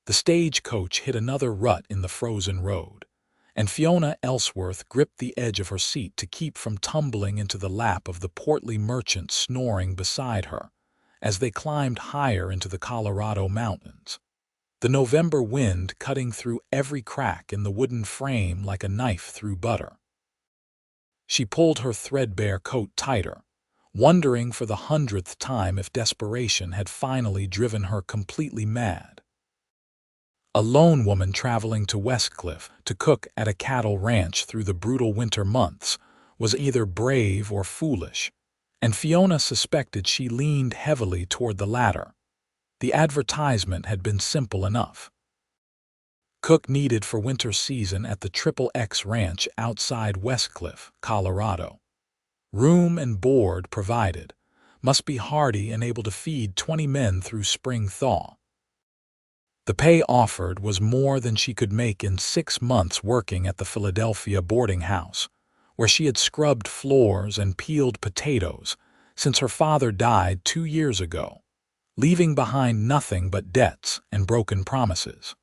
The stagecoach hit another rut in the frozen road, and Fiona Ellsworth gripped the edge of her seat to keep from tumbling into the lap of the portly merchant snoring beside her as they climbed higher into the Colorado mountains, the November wind cutting through every crack in the wooden frame like a knife through butter. She pulled her threadbare coat tighter, wondering for the 100th time if desperation had finally driven her completely mad. A lone woman traveling to Westcliff to cook at a cattle ranch through the brutal winter months was either brave or foolish, and Fiona suspected she leaned heavily toward the latter. The advertisement had been simple enough. Cook needed for winter season at the XXX Ranch outside Westcliff, Colorado. Room and board provided. Must be hardy and able to feed 20 men through spring thaw. The pay offered was more than she could make in 6 months working at the Philadelphia boarding house, where she had scrubbed floors and peeled potatoes since her father died 2 years ago, leaving behind nothing but debts and broken promises.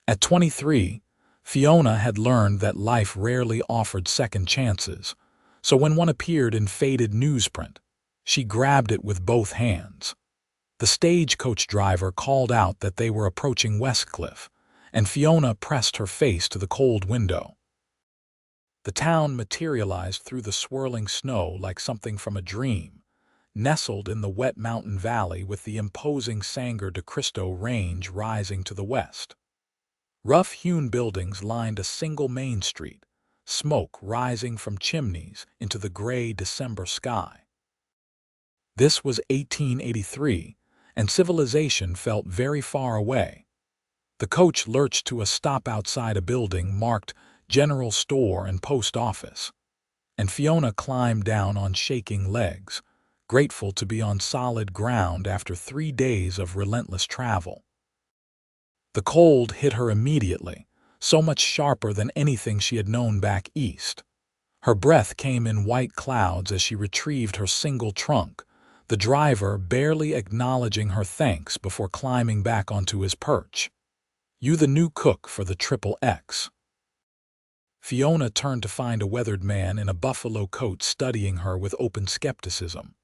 At 23, Fiona had learned that life rarely offered second chances, so when one appeared in faded newsprint, she grabbed it with both hands. The stagecoach driver called out that they were approaching Westcliff, and Fiona pressed her face to the cold window. The town materialized through the swirling snow like something from a dream, nestled in the wet mountain valley with the imposing Sangre de Cristo Range rising to the west. Rough-hewn buildings lined a single main street, smoke rising from chimneys into the gray December sky. This was 1883, and civilization felt very far away. The coach lurched to a stop outside a building marked General Store and Post Office, and Fiona climbed down on shaking legs, grateful to be on solid ground after 3 days of relentless travel. The cold hit her immediately, so much sharper than anything she had known back east. Her breath came in white clouds as she retrieved her single trunk, the driver barely acknowledging her thanks before climbing back onto his perch. "You the new cook for the XXX?" Fiona turned to find a weathered man in a buffalo coat studying her with open skepticism.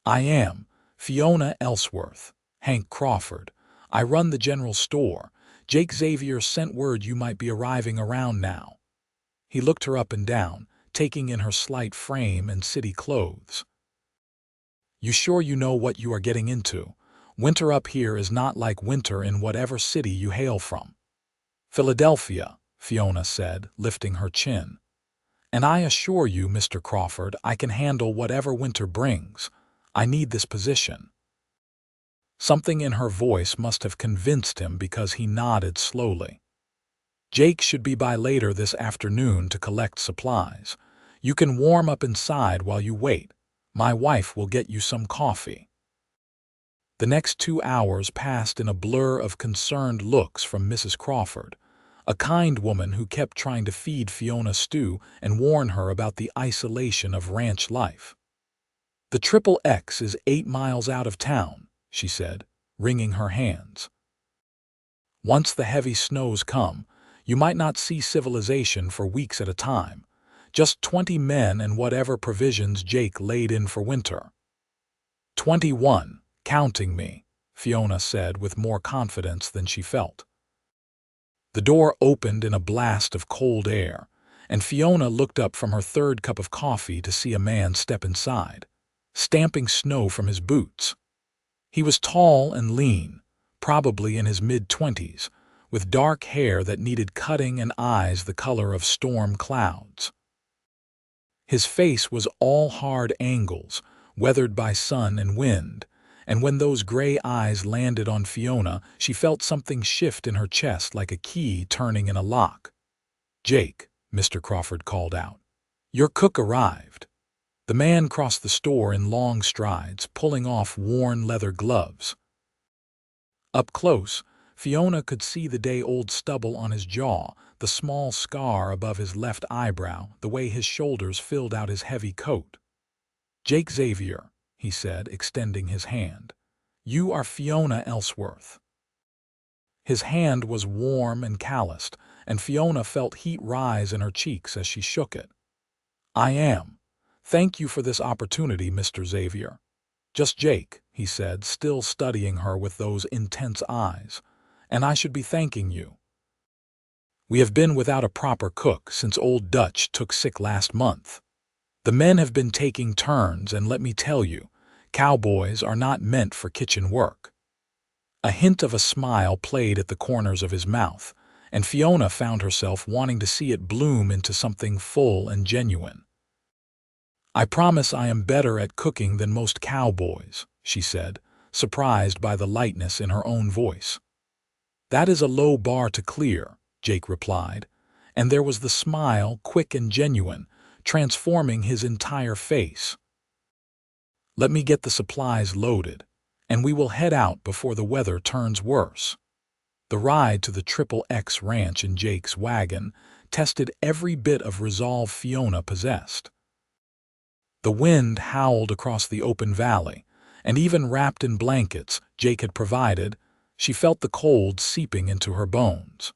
"I am, Fiona Ellsworth, Hank Crawford. I run the general store. Jake Xavier sent word you might be arriving around now." He looked her up and down, taking in her slight frame and city clothes. "You sure you know what you are getting into? Winter up here is not like winter in whatever city you hail from." "Philadelphia," Fiona said, lifting her chin. "And I assure you, Mr. Crawford, I can handle whatever winter brings. I need this position." Something in her voice must have convinced him because he nodded slowly. "Jake should be by later this afternoon to collect supplies. You can warm up inside while you wait. My wife will get you some coffee." The next 2 hours passed in a blur of concerned looks from Mrs. Crawford, a kind woman who kept trying to feed Fiona stew and warn her about the isolation of ranch life. "The XXX is 8 miles out of town," she said, wringing her hands. "Once the heavy snows come, you might not see civilization for weeks at a time. Just 20 men and whatever provisions Jake laid in for winter." 21, counting me, Fiona said with more confidence than she felt. The door opened in a blast of cold air, and Fiona looked up from her 3rd cup of coffee to see a man step inside, stamping snow from his boots. He was tall and lean, probably in his mid-20s, with dark hair that needed cutting and eyes the color of storm clouds. His face was all hard angles, weathered by sun and wind, and when those gray eyes landed on Fiona, she felt something shift in her chest like a key turning in a lock. "Jake," Mr. Crawford called out. "Your cook arrived." The man crossed the store in long strides, pulling off worn leather gloves. Up close, Fiona could see the day-old stubble on his jaw, the small scar above his left eyebrow, the way his shoulders filled out his heavy coat. "Jake Xavier," he said, extending his hand. "You are Fiona Ellsworth." His hand was warm and calloused, and Fiona felt heat rise in her cheeks as she shook it. "I am. Thank you for this opportunity, Mr. Xavier." "Just Jake," he said, still studying her with those intense eyes. "And I should be thanking you. We have been without a proper cook since old Dutch took sick last month. The men have been taking turns, and let me tell you, cowboys are not meant for kitchen work." A hint of a smile played at the corners of his mouth, and Fiona found herself wanting to see it bloom into something full and genuine. "I promise I am better at cooking than most cowboys," she said, surprised by the lightness in her own voice. "That is a low bar to clear," Jake replied, and there was the smile, quick and genuine, transforming his entire face. "Let me get the supplies loaded, and we will head out before the weather turns worse." The ride to the XXX ranch in Jake's wagon tested every bit of resolve Fiona possessed. The wind howled across the open valley, and even wrapped in blankets Jake had provided, she felt the cold seeping into her bones.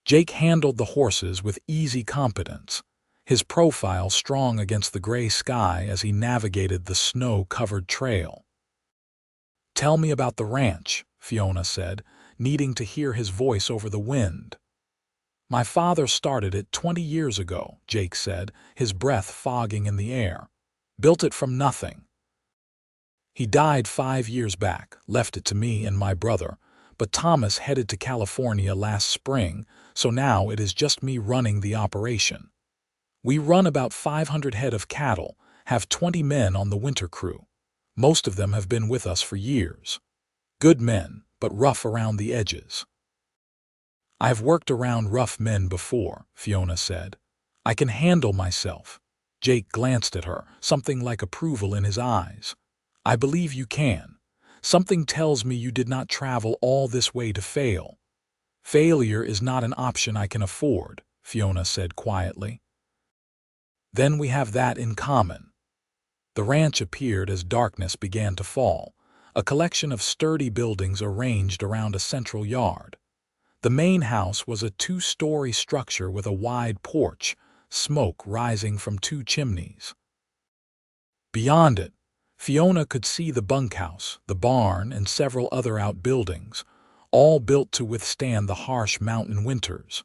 Jake handled the horses with easy competence, his profile strong against the gray sky as he navigated the snow-covered trail. "Tell me about the ranch," Fiona said, needing to hear his voice over the wind. "My father started it 20 years ago," Jake said, his breath fogging in the air. "Built it from nothing. He died 5 years back, left it to me and my brother, but Thomas headed to California last spring, so now it is just me running the operation. We run about 500 head of cattle, have 20 men on the winter crew. Most of them have been with us for years. Good men, but rough around the edges." "I have worked around rough men before," Fiona said. "I can handle myself." Jake glanced at her, something like approval in his eyes. "I believe you can. Something tells me you did not travel all this way to fail." "Failure is not an option I can afford," Fiona said quietly. "Then we have that in common." The ranch appeared as darkness began to fall, a collection of sturdy buildings arranged around a central yard. The main house was a 2-story structure with a wide porch, smoke rising from 2 chimneys. Beyond it, Fiona could see the bunkhouse, the barn, and several other outbuildings, all built to withstand the harsh mountain winters.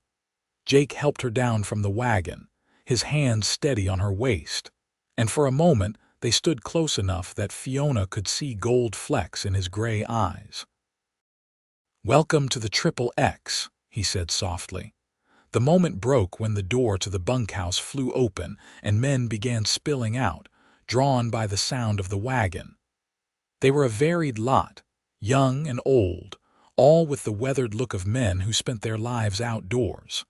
Jake helped her down from the wagon, his hand steady on her waist, and for a moment they stood close enough that Fiona could see gold flecks in his gray eyes. "Welcome to the XXX," he said softly. The moment broke when the door to the bunkhouse flew open and men began spilling out, drawn by the sound of the wagon. They were a varied lot, young and old, all with the weathered look of men who spent their lives outdoors.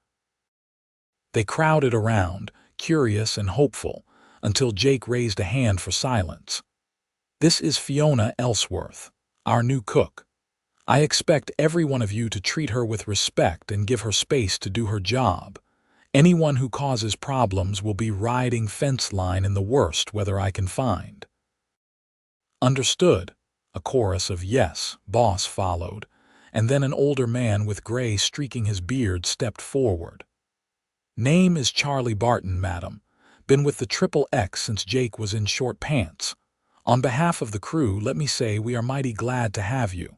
They crowded around, curious and hopeful, until Jake raised a hand for silence. "This is Fiona Ellsworth, our new cook. I expect every one of you to treat her with respect and give her space to do her job. Anyone who causes problems will be riding fence line in the worst weather I can find." "Understood." A chorus of "Yes, boss" followed, and then an older man with gray streaking his beard stepped forward. "Name is Charlie Barton, madam. Been with the XXX since Jake was in short pants. On behalf of the crew, let me say we are mighty glad to have you.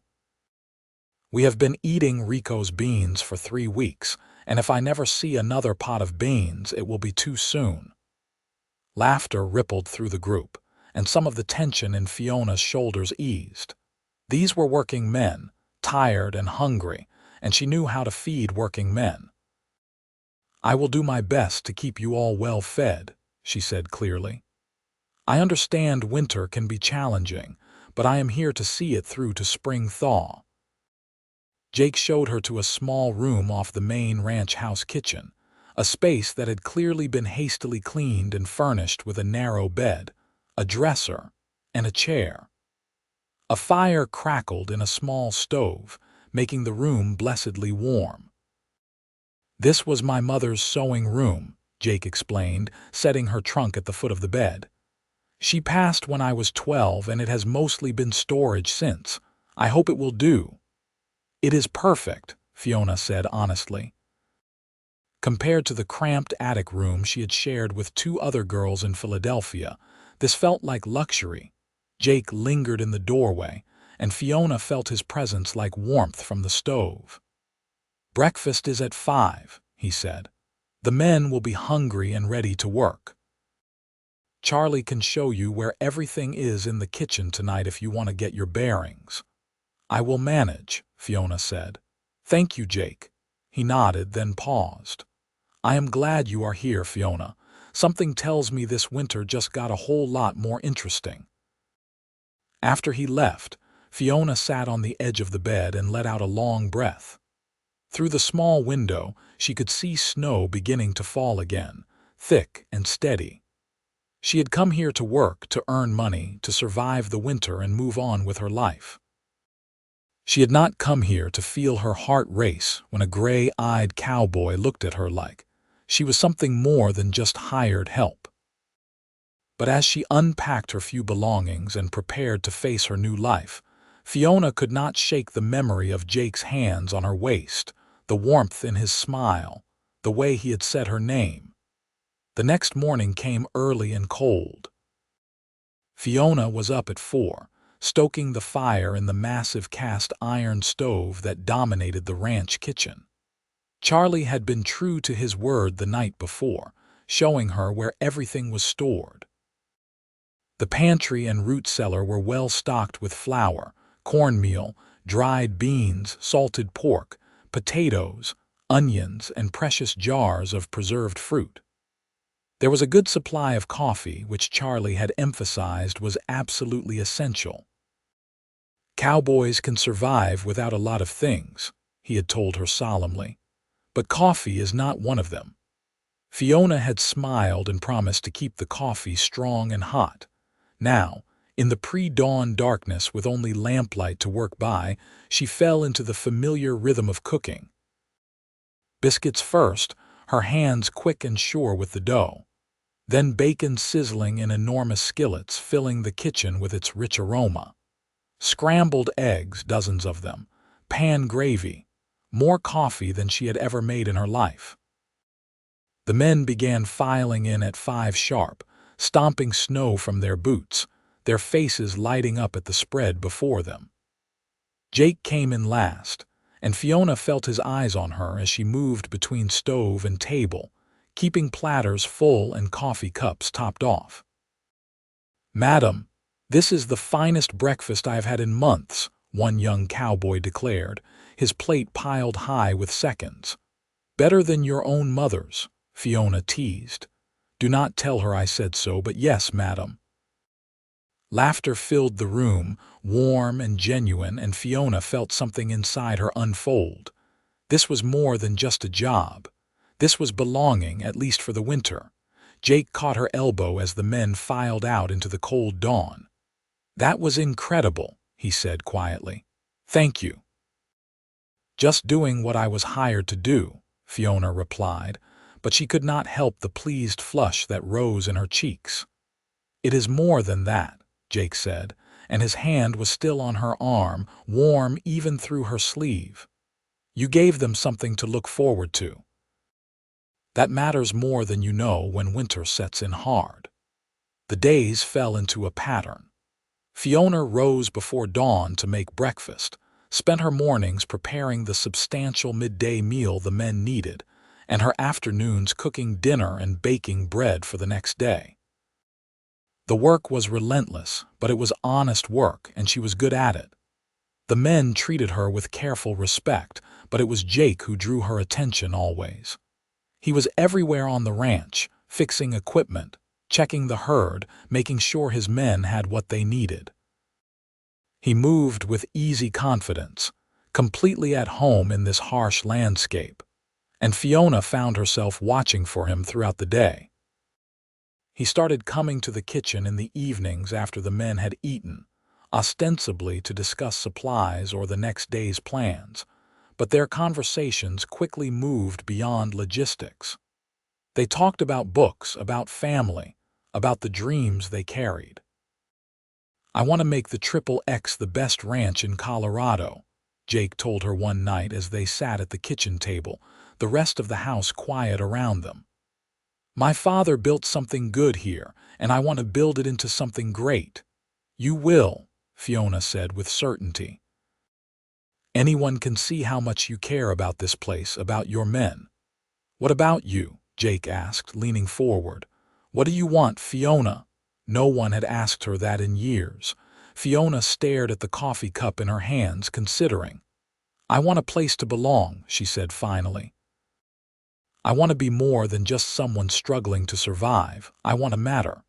We have been eating Rico's beans for 3 weeks, and if I never see another pot of beans, it will be too soon." Laughter rippled through the group, and some of the tension in Fiona's shoulders eased. These were working men, tired and hungry, and she knew how to feed working men. "I will do my best to keep you all well fed," she said clearly. "I understand winter can be challenging, but I am here to see it through to spring thaw." Jake showed her to a small room off the main ranch house kitchen, a space that had clearly been hastily cleaned and furnished with a narrow bed, a dresser, and a chair. A fire crackled in a small stove, making the room blessedly warm. "This was my mother's sewing room," Jake explained, setting her trunk at the foot of the bed. "She passed when I was 12, and it has mostly been storage since. I hope it will do." "It is perfect," Fiona said honestly. Compared to the cramped attic room she had shared with two other girls in Philadelphia, this felt like luxury. Jake lingered in the doorway, and Fiona felt his presence like warmth from the stove. "Breakfast is at 5, he said. "The men will be hungry and ready to work. Charlie can show you where everything is in the kitchen tonight if you want to get your bearings." "I will manage," Fiona said. "Thank you, Jake." He nodded, then paused. "I am glad you are here, Fiona. Something tells me this winter just got a whole lot more interesting." After he left, Fiona sat on the edge of the bed and let out a long breath. Through the small window, she could see snow beginning to fall again, thick and steady. She had come here to work, to earn money, to survive the winter and move on with her life. She had not come here to feel her heart race when a gray-eyed cowboy looked at her like she was something more than just hired help. But as she unpacked her few belongings and prepared to face her new life, Fiona could not shake the memory of Jake's hands on her waist, the warmth in his smile, the way he had said her name. The next morning came early and cold. Fiona was up at 4, stoking the fire in the massive cast-iron stove that dominated the ranch kitchen. Charlie had been true to his word the night before, showing her where everything was stored. The pantry and root cellar were well stocked with flour, cornmeal, dried beans, salted pork, potatoes, onions, and precious jars of preserved fruit. There was a good supply of coffee, which Charlie had emphasized was absolutely essential. "Cowboys can survive without a lot of things," he had told her solemnly, "but coffee is not one of them." Fiona had smiled and promised to keep the coffee strong and hot. Now, in the pre-dawn darkness with only lamplight to work by, she fell into the familiar rhythm of cooking. Biscuits first, her hands quick and sure with the dough. Then bacon sizzling in enormous skillets, filling the kitchen with its rich aroma. Scrambled eggs, dozens of them. Pan gravy. More coffee than she had ever made in her life. The men began filing in at 5 sharp, stomping snow from their boots, their faces lighting up at the spread before them. Jake came in last, and Fiona felt his eyes on her as she moved between stove and table, keeping platters full and coffee cups topped off. "Madam, this is the finest breakfast I have had in months," one young cowboy declared, his plate piled high with seconds. "Better than your own mother's," Fiona teased. "Do not tell her I said so, but yes, madam." Laughter filled the room, warm and genuine, and Fiona felt something inside her unfold. This was more than just a job. This was belonging, at least for the winter. Jake caught her elbow as the men filed out into the cold dawn. "That was incredible," he said quietly. "Thank you." "Just doing what I was hired to do," Fiona replied, but she could not help the pleased flush that rose in her cheeks. "It is more than that," Jake said, and his hand was still on her arm, warm even through her sleeve. "You gave them something to look forward to. That matters more than you know when winter sets in hard." The days fell into a pattern. Fiona rose before dawn to make breakfast, spent her mornings preparing the substantial midday meal the men needed, and her afternoons cooking dinner and baking bread for the next day. The work was relentless, but it was honest work, and she was good at it. The men treated her with careful respect, but it was Jake who drew her attention always. He was everywhere on the ranch, fixing equipment, checking the herd, making sure his men had what they needed. He moved with easy confidence, completely at home in this harsh landscape, and Fiona found herself watching for him throughout the day. He started coming to the kitchen in the evenings after the men had eaten, ostensibly to discuss supplies or the next day's plans, but their conversations quickly moved beyond logistics. They talked about books, about family, about the dreams they carried. "I want to make the XXX the best ranch in Colorado," Jake told her one night as they sat at the kitchen table, the rest of the house quiet around them. "My father built something good here, and I want to build it into something great." "You will," Fiona said with certainty. "Anyone can see how much you care about this place, about your men." "What about you?" Jake asked, leaning forward. "What do you want, Fiona?" No one had asked her that in years. Fiona stared at the coffee cup in her hands, considering. "I want a place to belong," she said finally. "I want to be more than just someone struggling to survive. I want to matter."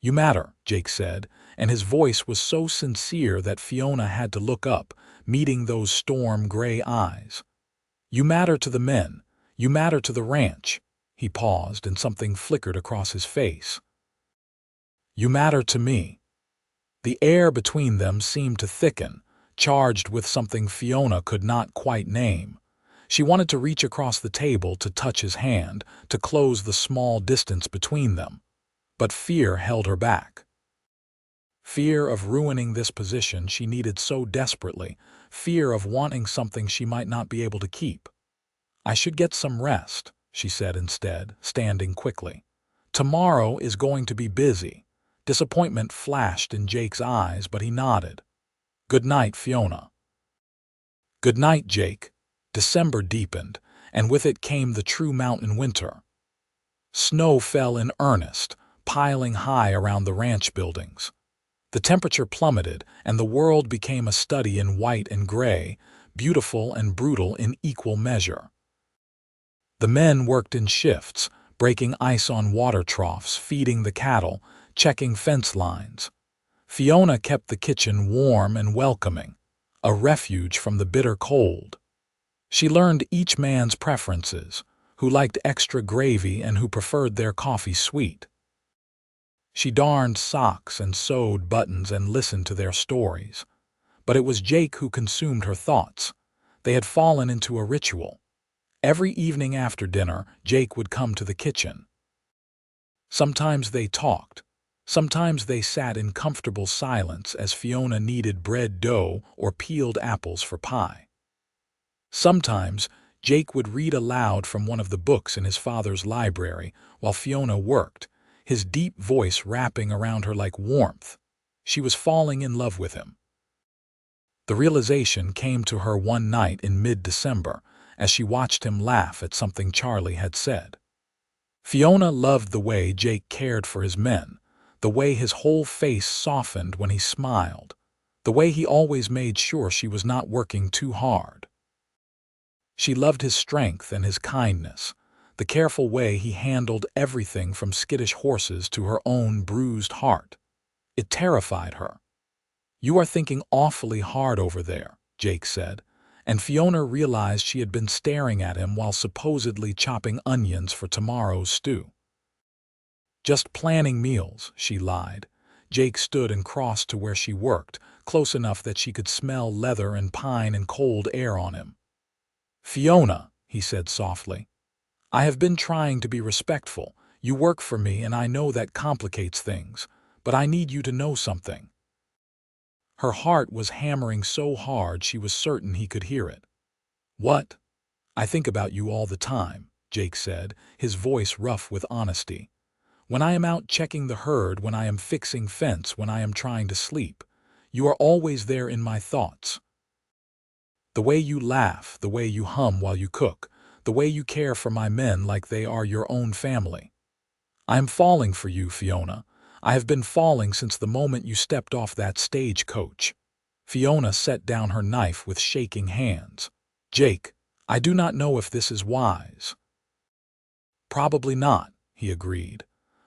"You matter," Jake said, and his voice was so sincere that Fiona had to look up, meeting those storm-gray eyes. "You matter to the men. You matter to the ranch." He paused, and something flickered across his face. "You matter to me." The air between them seemed to thicken, charged with something Fiona could not quite name. She wanted to reach across the table to touch his hand, to close the small distance between them. But fear held her back. Fear of ruining this position she needed so desperately, fear of wanting something she might not be able to keep. "I should get some rest," she said instead, standing quickly. "Tomorrow is going to be busy." Disappointment flashed in Jake's eyes, but he nodded. "Good night, Fiona." "Good night, Jake." December deepened, and with it came the true mountain winter. Snow fell in earnest, piling high around the ranch buildings. The temperature plummeted, and the world became a study in white and gray, beautiful and brutal in equal measure. The men worked in shifts, breaking ice on water troughs, feeding the cattle, checking fence lines. Fiona kept the kitchen warm and welcoming, a refuge from the bitter cold. She learned each man's preferences, who liked extra gravy and who preferred their coffee sweet. She darned socks and sewed buttons and listened to their stories. But it was Jake who consumed her thoughts. They had fallen into a ritual. Every evening after dinner, Jake would come to the kitchen. Sometimes they talked. Sometimes they sat in comfortable silence as Fiona kneaded bread dough or peeled apples for pie. Sometimes Jake would read aloud from one of the books in his father's library while Fiona worked, his deep voice wrapping around her like warmth. She was falling in love with him. The realization came to her one night in mid-December as she watched him laugh at something Charlie had said. Fiona loved the way Jake cared for his men, the way his whole face softened when he smiled, the way he always made sure she was not working too hard. She loved his strength and his kindness, the careful way he handled everything from skittish horses to her own bruised heart. It terrified her. "You are thinking awfully hard over there," Jake said, and Fiona realized she had been staring at him while supposedly chopping onions for tomorrow's stew. "Just planning meals," she lied. Jake stood and crossed to where she worked, close enough that she could smell leather and pine and cold air on him. "Fiona," he said softly, "I have been trying to be respectful. You work for me and I know that complicates things, but I need you to know something." Her heart was hammering so hard she was certain he could hear it. "What?" "I think about you all the time," Jake said, his voice rough with honesty. "When I am out checking the herd, when I am fixing fence, when I am trying to sleep, you are always there in my thoughts. The way you laugh, the way you hum while you cook, the way you care for my men like they are your own family. I am falling for you, Fiona. I have been falling since the moment you stepped off that stagecoach." Fiona set down her knife with shaking hands. "Jake, I do not know if this is wise." "Probably not," he agreed,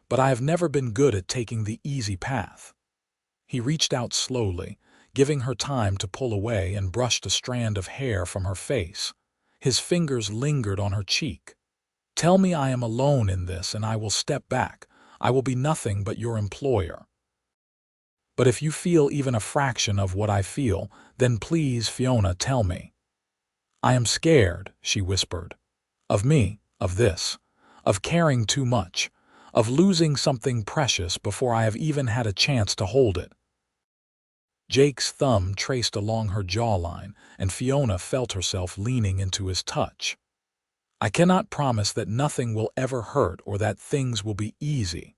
"but I have never been good at taking the easy path." He reached out slowly, giving her time to pull away, and brushed a strand of hair from her face. His fingers lingered on her cheek. "Tell me I am alone in this and I will step back. I will be nothing but your employer. But if you feel even a fraction of what I feel, then please, Fiona, tell me." "I am scared," she whispered. "Of me, of this, of caring too much, of losing something precious before I have even had a chance to hold it." Jake's thumb traced along her jawline, and Fiona felt herself leaning into his touch. I cannot promise that nothing will ever hurt or that things will be easy,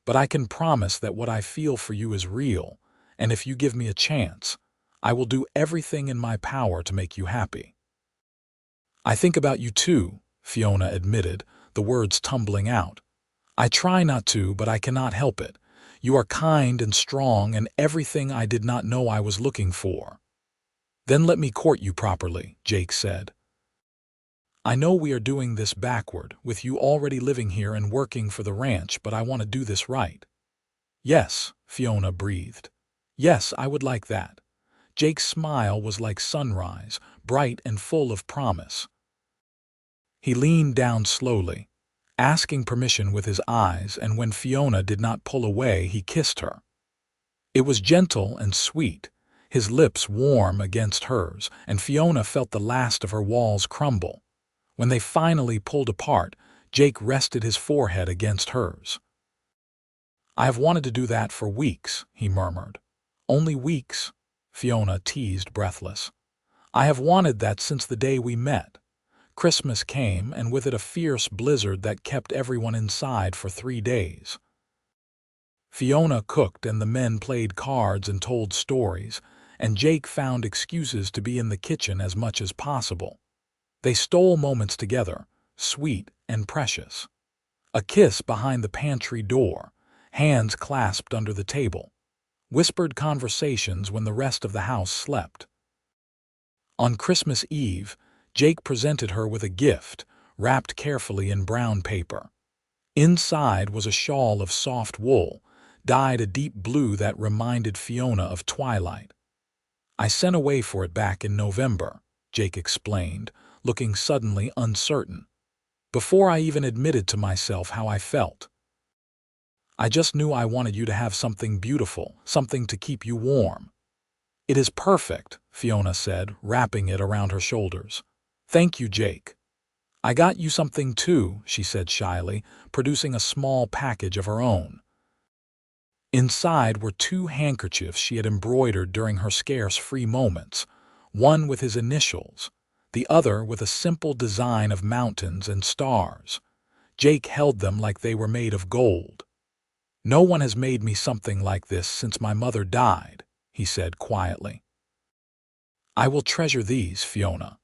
but I can promise that what I feel for you is real, and if you give me a chance, I will do everything in my power to make you happy. I think about you too, Fiona admitted, the words tumbling out. I try not to, but I cannot help it. You are kind and strong and everything I did not know I was looking for. Then let me court you properly, Jake said. I know we are doing this backward, with you already living here and working for the ranch, but I want to do this right. Yes, Fiona breathed. Yes, I would like that. Jake's smile was like sunrise, bright and full of promise. He leaned down slowly, asking permission with his eyes, and when Fiona did not pull away, he kissed her. It was gentle and sweet, his lips warm against hers, and Fiona felt the last of her walls crumble. When they finally pulled apart, Jake rested his forehead against hers. I have wanted to do that for weeks, he murmured. Only weeks? Fiona teased, breathless. I have wanted that since the day we met. Christmas came, and with it a fierce blizzard that kept everyone inside for 3 days. Fiona cooked and the men played cards and told stories, and Jake found excuses to be in the kitchen as much as possible. They stole moments together, sweet and precious. A kiss behind the pantry door, hands clasped under the table, whispered conversations when the rest of the house slept. On Christmas Eve, Jake presented her with a gift, wrapped carefully in brown paper. Inside was a shawl of soft wool, dyed a deep blue that reminded Fiona of twilight. I sent away for it back in November, Jake explained, looking suddenly uncertain. Before I even admitted to myself how I felt. I just knew I wanted you to have something beautiful, something to keep you warm. It is perfect, Fiona said, wrapping it around her shoulders. Thank you, Jake. I got you something too, she said shyly, producing a small package of her own. Inside were 2 handkerchiefs she had embroidered during her scarce free moments, one with his initials, the other with a simple design of mountains and stars. Jake held them like they were made of gold. No one has made me something like this since my mother died, he said quietly. I will treasure these, Fiona.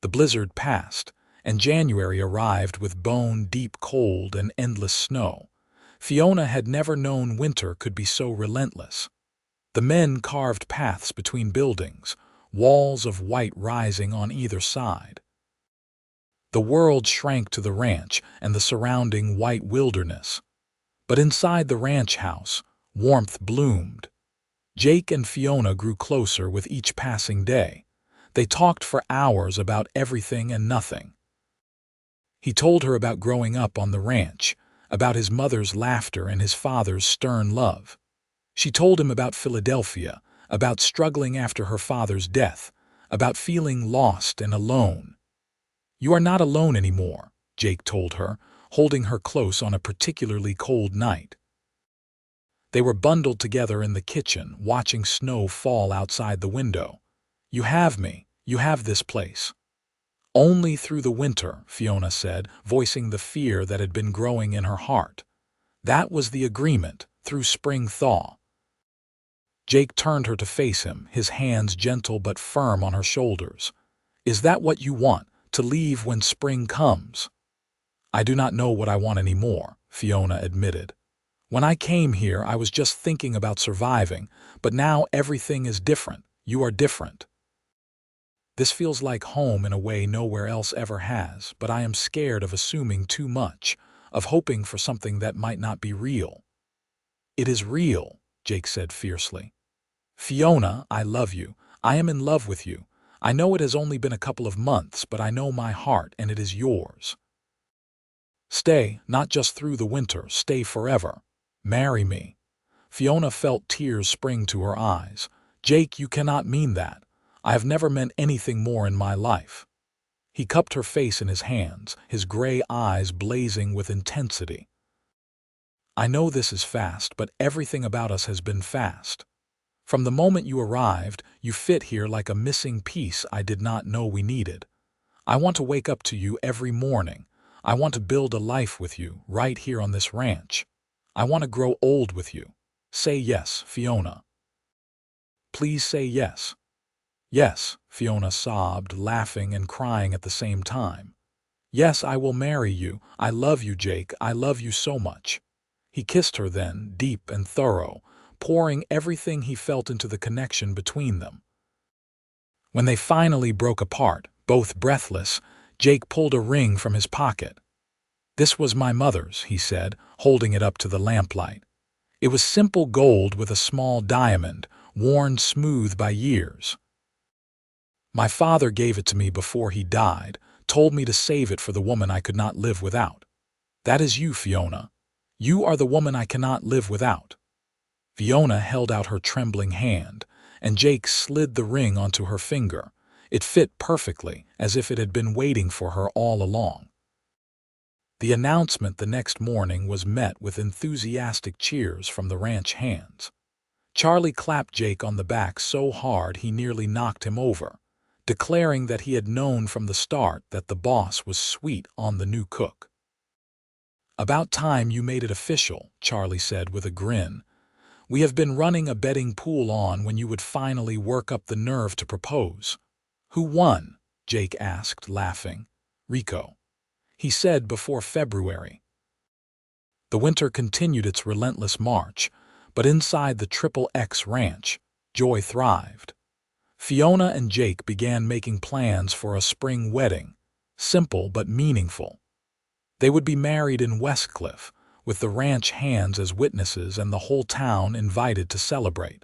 The blizzard passed, and January arrived with bone-deep cold and endless snow. Fiona had never known winter could be so relentless. The men carved paths between buildings, walls of white rising on either side. The world shrank to the ranch and the surrounding white wilderness. But inside the ranch house, warmth bloomed. Jake and Fiona grew closer with each passing day. They talked for hours about everything and nothing. He told her about growing up on the ranch, about his mother's laughter and his father's stern love. She told him about Philadelphia, about struggling after her father's death, about feeling lost and alone. You are not alone anymore, Jake told her, holding her close on a particularly cold night. They were bundled together in the kitchen, watching snow fall outside the window. You have me. You have this place. Only through the winter, Fiona said, voicing the fear that had been growing in her heart. That was the agreement, through spring thaw. Jake turned her to face him, his hands gentle but firm on her shoulders. Is that what you want, to leave when spring comes? I do not know what I want anymore, Fiona admitted. When I came here, I was just thinking about surviving, but now everything is different. You are different. This feels like home in a way nowhere else ever has, but I am scared of assuming too much, of hoping for something that might not be real. It is real, Jake said fiercely. Fiona, I love you. I am in love with you. I know it has only been a couple of months, but I know my heart and it is yours. Stay, not just through the winter, stay forever. Marry me. Fiona felt tears spring to her eyes. Jake, you cannot mean that. I have never meant anything more in my life. He cupped her face in his hands, his gray eyes blazing with intensity. I know this is fast, but everything about us has been fast. From the moment you arrived, you fit here like a missing piece I did not know we needed. I want to wake up to you every morning. I want to build a life with you, right here on this ranch. I want to grow old with you. Say yes, Fiona. Please say yes. Yes, Fiona sobbed, laughing and crying at the same time. Yes, I will marry you. I love you, Jake. I love you so much. He kissed her then, deep and thorough, pouring everything he felt into the connection between them. When they finally broke apart, both breathless, Jake pulled a ring from his pocket. This was my mother's, he said, holding it up to the lamplight. It was simple gold with a small diamond, worn smooth by years. My father gave it to me before he died, told me to save it for the woman I could not live without. That is you, Fiona. You are the woman I cannot live without. Fiona held out her trembling hand, and Jake slid the ring onto her finger. It fit perfectly, as if it had been waiting for her all along. The announcement the next morning was met with enthusiastic cheers from the ranch hands. Charlie clapped Jake on the back so hard he nearly knocked him over, declaring that he had known from the start that the boss was sweet on the new cook. About time you made it official, Charlie said with a grin. We have been running a betting pool on when you would finally work up the nerve to propose. Who won? Jake asked, laughing. Rico. He said before February. The winter continued its relentless march, but inside the XXX ranch, joy thrived. Fiona and Jake began making plans for a spring wedding, simple but meaningful. They would be married in Westcliff, with the ranch hands as witnesses and the whole town invited to celebrate.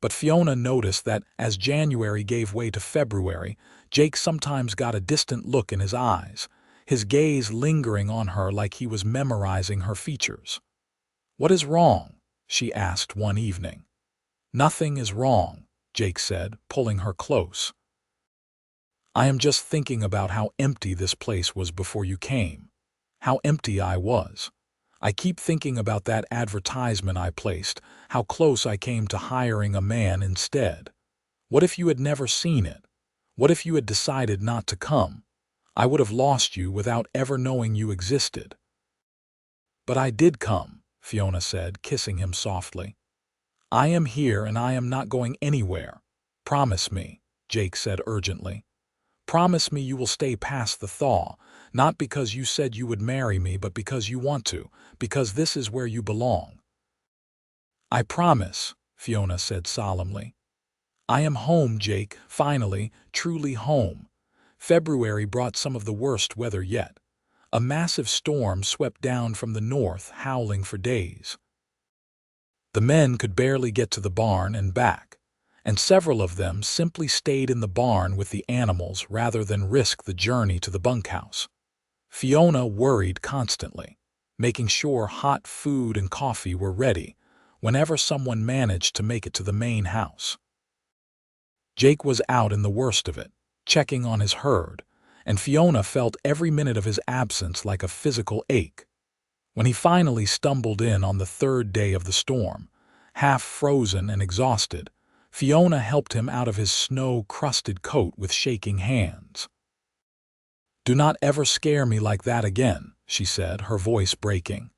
But Fiona noticed that as January gave way to February, Jake sometimes got a distant look in his eyes, his gaze lingering on her like he was memorizing her features. What is wrong? She asked one evening. Nothing is wrong, Jake said, pulling her close. I am just thinking about how empty this place was before you came. How empty I was. I keep thinking about that advertisement I placed, how close I came to hiring a man instead. What if you had never seen it? What if you had decided not to come? I would have lost you without ever knowing you existed. But I did come, Fiona said, kissing him softly. I am here and I am not going anywhere. Promise me, Jake said urgently. Promise me you will stay past the thaw, not because you said you would marry me, but because you want to, because this is where you belong. I promise, Fiona said solemnly. I am home, Jake, finally, truly home. February brought some of the worst weather yet. A massive storm swept down from the north, howling for days. The men could barely get to the barn and back, and several of them simply stayed in the barn with the animals rather than risk the journey to the bunkhouse. Fiona worried constantly, making sure hot food and coffee were ready whenever someone managed to make it to the main house. Jake was out in the worst of it, checking on his herd, and Fiona felt every minute of his absence like a physical ache. When he finally stumbled in on the third day of the storm, half frozen and exhausted, Fiona helped him out of his snow-crusted coat with shaking hands. Do not ever scare me like that again, she said, her voice breaking.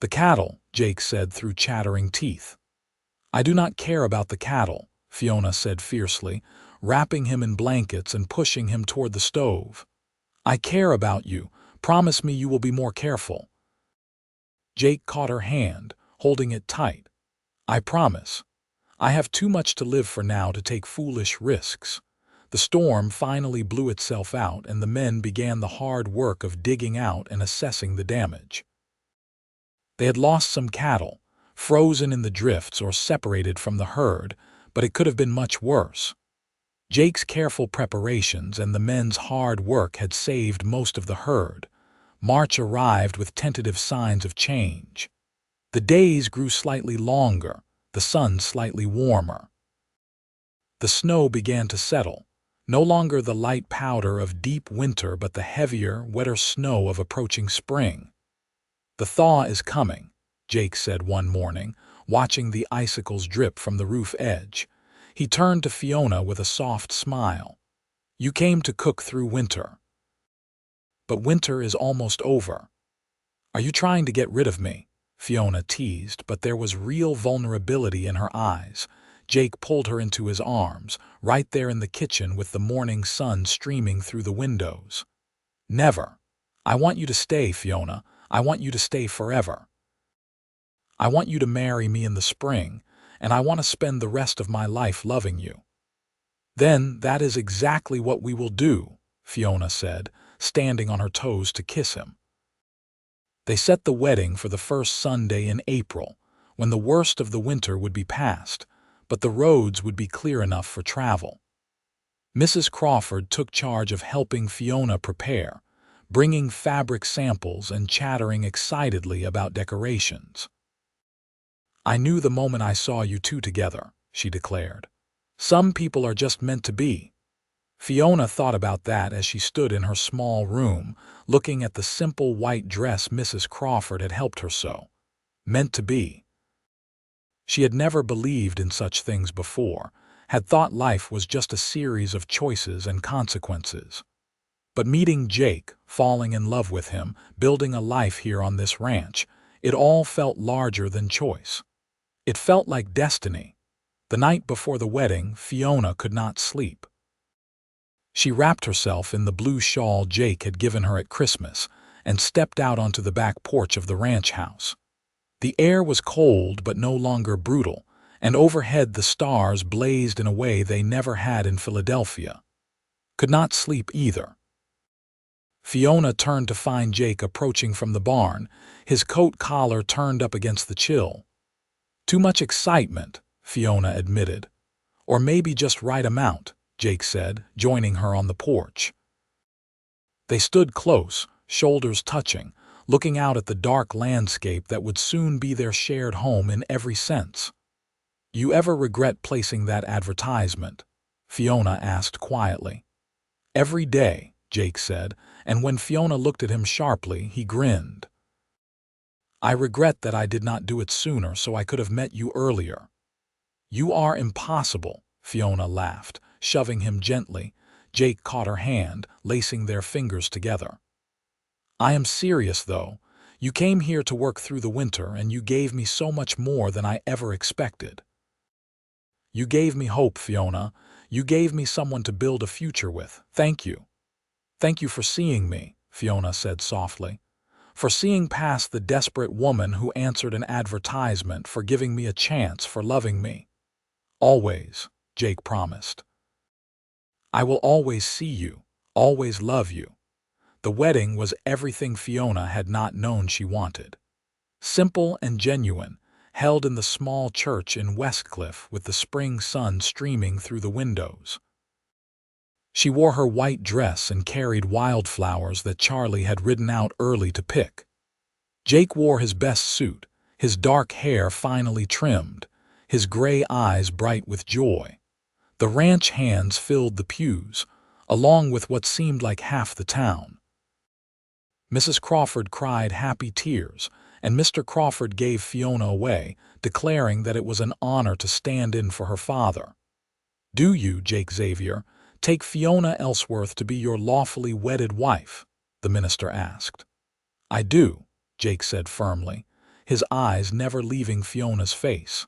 The cattle, Jake said through chattering teeth. I do not care about the cattle, Fiona said fiercely, wrapping him in blankets and pushing him toward the stove. I care about you. Promise me you will be more careful. Jake caught her hand, holding it tight. I promise. I have too much to live for now to take foolish risks. The storm finally blew itself out and the men began the hard work of digging out and assessing the damage. They had lost some cattle, frozen in the drifts or separated from the herd, but it could have been much worse. Jake's careful preparations and the men's hard work had saved most of the herd. March arrived with tentative signs of change. The days grew slightly longer, the sun slightly warmer. The snow began to settle, no longer the light powder of deep winter but the heavier, wetter snow of approaching spring. The thaw is coming, Jake said one morning, watching the icicles drip from the roof edge. He turned to Fiona with a soft smile. "You came to cook through winter. But winter is almost over. Are you trying to get rid of me?" Fiona teased, but there was real vulnerability in her eyes. Jake pulled her into his arms, right there in the kitchen with the morning sun streaming through the windows. "Never. I want you to stay, Fiona. I want you to stay forever. I want you to marry me in the spring, and I want to spend the rest of my life loving you." "Then that is exactly what we will do," Fiona said, standing on her toes to kiss him. They set the wedding for the first Sunday in April, when the worst of the winter would be past, but the roads would be clear enough for travel. Mrs. Crawford took charge of helping Fiona prepare, bringing fabric samples and chattering excitedly about decorations. "I knew the moment I saw you two together," she declared. "Some people are just meant to be." Fiona thought about that as she stood in her small room, looking at the simple white dress Mrs. Crawford had helped her sew. Meant to be. She had never believed in such things before, had thought life was just a series of choices and consequences. But meeting Jake, falling in love with him, building a life here on this ranch, it all felt larger than choice. It felt like destiny. The night before the wedding, Fiona could not sleep. She wrapped herself in the blue shawl Jake had given her at Christmas and stepped out onto the back porch of the ranch house. The air was cold but no longer brutal, and overhead the stars blazed in a way they never had in Philadelphia. Could not sleep either. Fiona turned to find Jake approaching from the barn, his coat collar turned up against the chill. "Too much excitement," Fiona admitted. "Or maybe just right amount," Jake said, joining her on the porch. They stood close, shoulders touching, looking out at the dark landscape that would soon be their shared home in every sense. "You ever regret placing that advertisement?" Fiona asked quietly. "Every day," Jake said, and when Fiona looked at him sharply, he grinned. "I regret that I did not do it sooner so I could have met you earlier." "You are impossible," Fiona laughed, shoving him gently. Jake caught her hand, lacing their fingers together. "I am serious, though. You came here to work through the winter, and you gave me so much more than I ever expected. You gave me hope, Fiona. You gave me someone to build a future with. Thank you." "Thank you for seeing me," Fiona said softly. "For seeing past the desperate woman who answered an advertisement, for giving me a chance, for loving me." "Always," Jake promised. "I will always see you, always love you." The wedding was everything Fiona had not known she wanted. Simple and genuine, held in the small church in Westcliff with the spring sun streaming through the windows. She wore her white dress and carried wildflowers that Charlie had ridden out early to pick. Jake wore his best suit, his dark hair finely trimmed, his gray eyes bright with joy. The ranch hands filled the pews, along with what seemed like half the town. Mrs. Crawford cried happy tears, and Mr. Crawford gave Fiona away, declaring that it was an honor to stand in for her father. "Do you, Jake Xavier, take Fiona Ellsworth to be your lawfully wedded wife?" the minister asked. "I do," Jake said firmly, his eyes never leaving Fiona's face.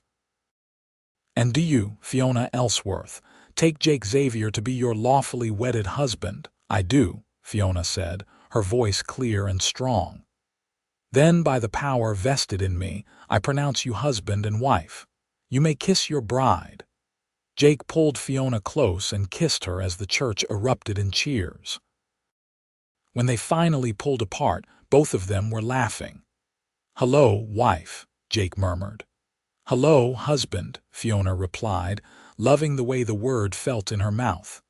"And do you, Fiona Ellsworth, take Jake Xavier to be your lawfully wedded husband?" "I do," Fiona said, her voice clear and strong. "Then, by the power vested in me, I pronounce you husband and wife. You may kiss your bride." Jake pulled Fiona close and kissed her as the church erupted in cheers. When they finally pulled apart, both of them were laughing. "Hello, wife," Jake murmured. "Hello, husband," Fiona replied, loving the way the word felt in her mouth.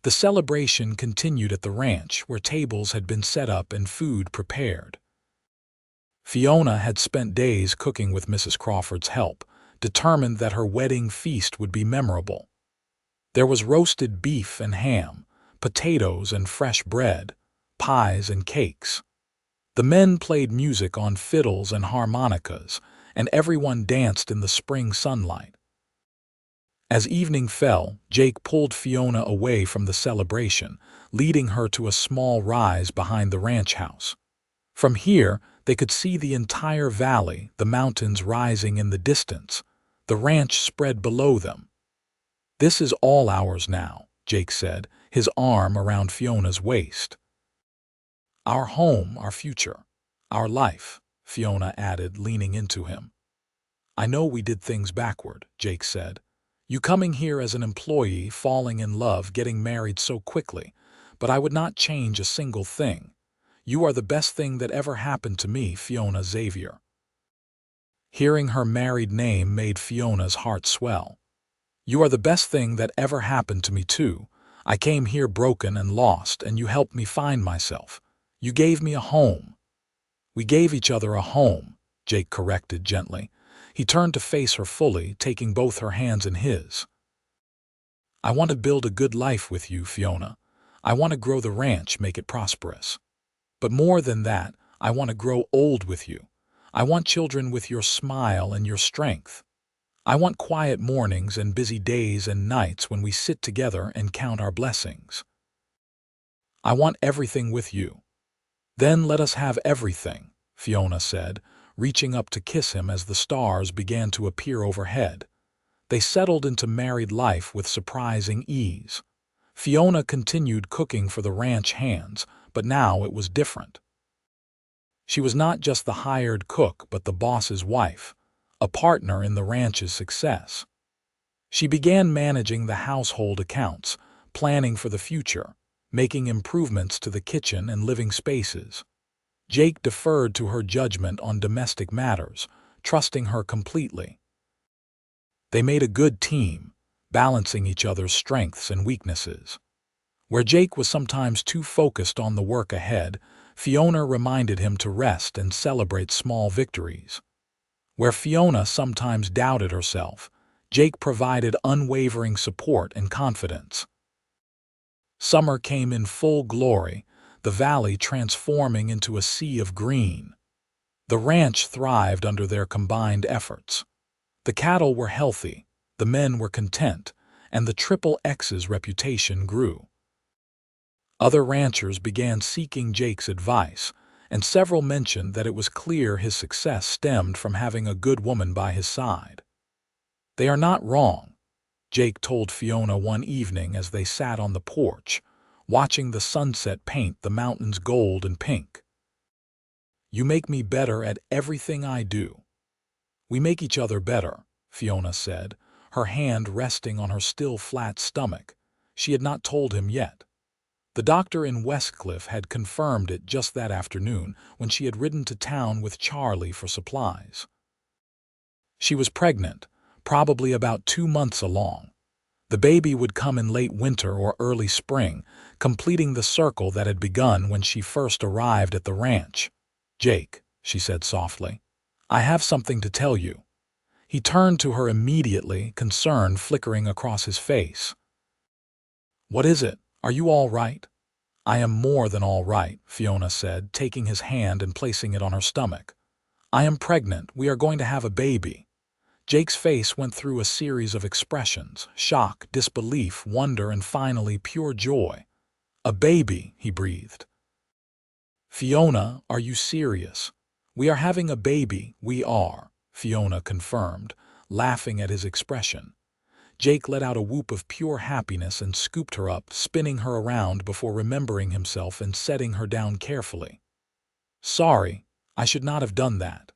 The celebration continued at the ranch, where tables had been set up and food prepared. Fiona had spent days cooking with Mrs. Crawford's help, determined that her wedding feast would be memorable. There was roasted beef and ham, potatoes and fresh bread, pies and cakes. The men played music on fiddles and harmonicas, and everyone danced in the spring sunlight. As evening fell, Jake pulled Fiona away from the celebration, leading her to a small rise behind the ranch house. From here, they could see the entire valley, the mountains rising in the distance. The ranch spread below them. "This is all ours now," Jake said, his arm around Fiona's waist. "Our home, our future, our life," Fiona added, leaning into him. "I know we did things backward," Jake said. "You coming here as an employee, falling in love, getting married so quickly, but I would not change a single thing. You are the best thing that ever happened to me, Fiona Xavier." Hearing her married name made Fiona's heart swell. "You are the best thing that ever happened to me too. I came here broken and lost, and you helped me find myself. You gave me a home." "We gave each other a home," Jake corrected gently. He turned to face her fully, taking both her hands in his. "I want to build a good life with you, Fiona. I want to grow the ranch, make it prosperous. But more than that, I want to grow old with you. I want children with your smile and your strength. I want quiet mornings and busy days and nights when we sit together and count our blessings. I want everything with you." "Then let us have everything," Fiona said, reaching up to kiss him as the stars began to appear overhead. They settled into married life with surprising ease. Fiona continued cooking for the ranch hands, but now it was different. She was not just the hired cook, but the boss's wife, a partner in the ranch's success. She began managing the household accounts, planning for the future, making improvements to the kitchen and living spaces. Jake deferred to her judgment on domestic matters, trusting her completely. They made a good team, balancing each other's strengths and weaknesses. Where Jake was sometimes too focused on the work ahead, Fiona reminded him to rest and celebrate small victories. Where Fiona sometimes doubted herself, Jake provided unwavering support and confidence. Summer came in full glory, the valley transforming into a sea of green. The ranch thrived under their combined efforts. The cattle were healthy, the men were content, and the Triple X's reputation grew. Other ranchers began seeking Jake's advice, and several mentioned that it was clear his success stemmed from having a good woman by his side. "They are not wrong," Jake told Fiona one evening as they sat on the porch, watching the sunset paint the mountains gold and pink. "You make me better at everything I do." "We make each other better," Fiona said, her hand resting on her still flat stomach. She had not told him yet. The doctor in Westcliff had confirmed it just that afternoon when she had ridden to town with Charlie for supplies. She was pregnant, probably about 2 months along. The baby would come in late winter or early spring, completing the circle that had begun when she first arrived at the ranch. "Jake," she said softly, "I have something to tell you." He turned to her immediately, concern flickering across his face. "What is it? Are you all right?" "I am more than all right," Fiona said, taking his hand and placing it on her stomach. "I am pregnant. We are going to have a baby." Jake's face went through a series of expressions: shock, disbelief, wonder, and finally pure joy. "A baby," he breathed. "Fiona, are you serious?" "We are having a baby, we are," Fiona confirmed, laughing at his expression. Jake let out a whoop of pure happiness and scooped her up, spinning her around before remembering himself and setting her down carefully. "Sorry, I should not have done that."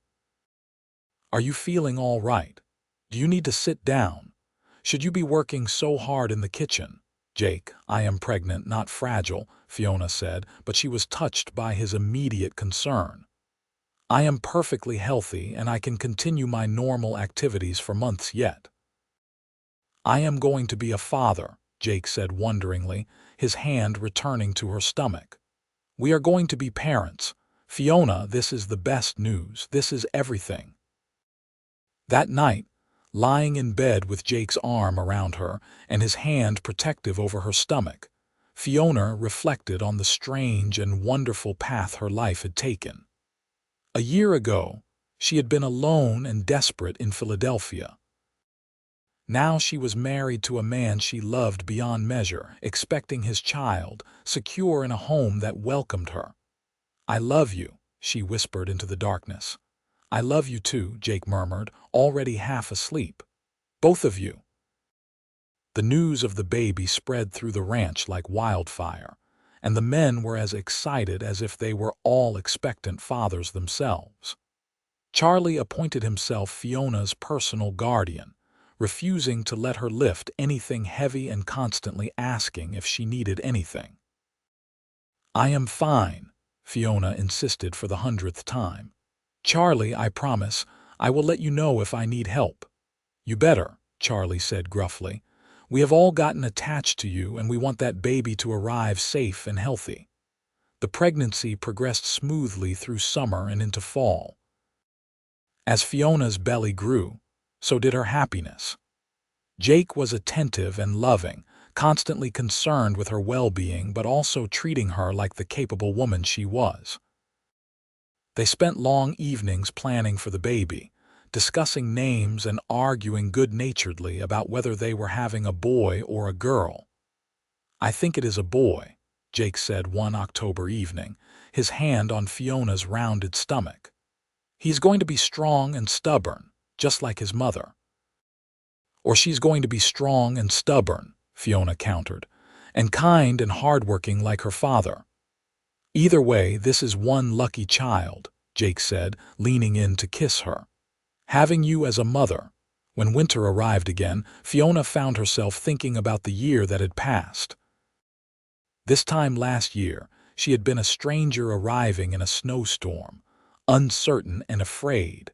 "Are you feeling all right? Do you need to sit down? Should you be working so hard in the kitchen?" "Jake, I am pregnant, not fragile," Fiona said, but she was touched by his immediate concern. "I am perfectly healthy and I can continue my normal activities for months yet." "I am going to be a father," Jake said wonderingly, his hand returning to her stomach. "We are going to be parents. Fiona, this is the best news. This is everything." That night, lying in bed with Jake's arm around her and his hand protective over her stomach, Fiona reflected on the strange and wonderful path her life had taken. A year ago, She had been alone and desperate in Philadelphia. Now she was married to a man she loved beyond measure, expecting his child, secure in a home that welcomed her. "I love you," she whispered into the darkness. "I love you too," Jake murmured, already half asleep. "Both of you." The news of the baby spread through the ranch like wildfire, and the men were as excited as if they were all expectant fathers themselves. Charlie appointed himself Fiona's personal guardian, refusing to let her lift anything heavy and constantly asking if she needed anything. "I am fine," Fiona insisted for the 100th time. "Charlie, I promise, I will let you know if I need help." "You better," Charlie said gruffly. "We have all gotten attached to you, and we want that baby to arrive safe and healthy." The pregnancy progressed smoothly through summer and into fall. As Fiona's belly grew, so did her happiness. Jake was attentive and loving, constantly concerned with her well-being but also treating her like the capable woman she was. They spent long evenings planning for the baby, discussing names and arguing good-naturedly about whether they were having a boy or a girl. "I think it is a boy," Jake said one October evening, his hand on Fiona's rounded stomach. "He's going to be strong and stubborn, just like his mother." "Or she's going to be strong and stubborn," Fiona countered, "and kind and hardworking like her father." "Either way, this is one lucky child," Jake said, leaning in to kiss her. "Having you as a mother." When winter arrived again, Fiona found herself thinking about the year that had passed. This time last year, she had been a stranger arriving in a snowstorm, uncertain and afraid.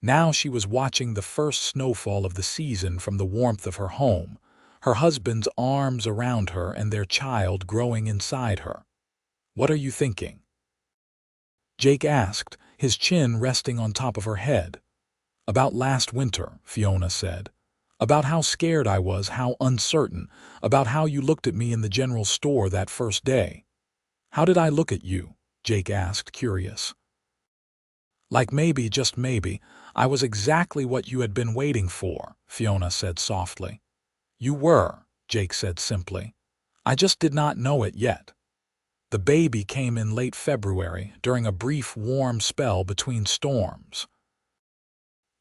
Now she was watching the first snowfall of the season from the warmth of her home, her husband's arms around her and their child growing inside her. "What are you thinking?" Jake asked, his chin resting on top of her head. "About last winter," Fiona said. "About how scared I was, how uncertain, about how you looked at me in the general store that first day." "How did I look at you?" Jake asked, curious. "Like maybe, just maybe, I was exactly what you had been waiting for," Fiona said softly. "You were," Jake said simply. "I just did not know it yet." The baby came in late February during a brief warm spell between storms.